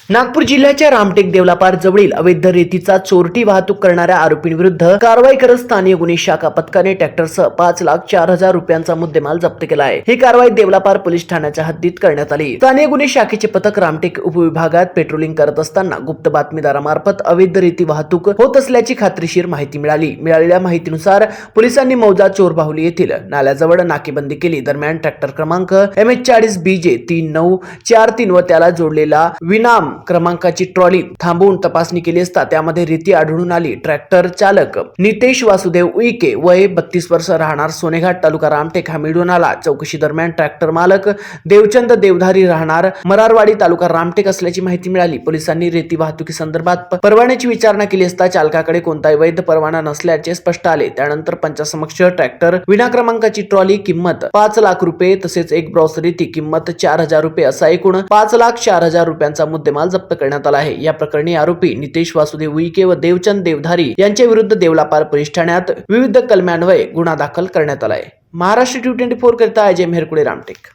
नागपूर जिल्ह्याच्या रामटेक देवलापार जवळील अवैध रेतीचा चोरटी वाहतूक करणाऱ्या आरोपींविरुद्ध कारवाई करत स्थानिक गुन्हे शाखा पथकाने ट्रॅक्टरसह 5,04,000 रुपयांचा मुद्देमाल जप्त केला आहे। ही कारवाई देवलापार पोलीस ठाण्याच्या हद्दीत करण्यात आली। स्थानिक गुन्हे शाखेचे पथक रामटेक उपविभागात पेट्रोलिंग करत असताना गुप्त बातमीदारामार्फत अवैध रेती वाहतूक होत असल्याची खात्रीशीर माहिती मिळाली। मिळालेल्या माहितीनुसार पोलिसांनी मौजा चोरबाहुली येथील नाल्याजवळ नाकेबंदी केली। दरम्यान ट्रॅक्टर क्रमांक MH40 BJ 3943 व त्याला जोडलेला विनाम क्रमांकाची ट्रॉली थांबवून तपासणी केली असता त्यामध्ये रेती आढळून आली। ट्रॅक्टर चालक नितेश वासुदेव उईके वय 32 वर्ष राहणार सोनेघाट तालुका रामटेक हा मिळून आला। चौकशी दरम्यान ट्रॅक्टर मालक देवचंद देवधारी राहणार मरारवाडी तालुका रामटेक असल्याची माहिती मिळाली। पोलिसांनी रेती वाहतुकी संदर्भात परवान्याची विचारणा केली असता चालकाकडे कोणताही वैध परवाना नसल्याचे स्पष्ट आले। त्यानंतर पंचासमक्ष ट्रॅक्टर विना क्रमांकाची ट्रॉली किंमत 5 लाख रुपये तसेच एक ब्रॉस रेती किंमत 4,000 रुपये असा एकूण 5,04,000 रुपयांचा मुद्देमाल जप्त करण्यात आला आहे। या प्रकरणी आरोपी नितेश वासुदेव उईके व देवचंद देवधारी यांच्या विरुद्ध देवलापार पोलीस ठाण्यात विविध कलमान्वये गुन्हा दाखल करण्यात आला आहे। महाराष्ट्र 24 करता अजय मेहरकुळे रामटेक।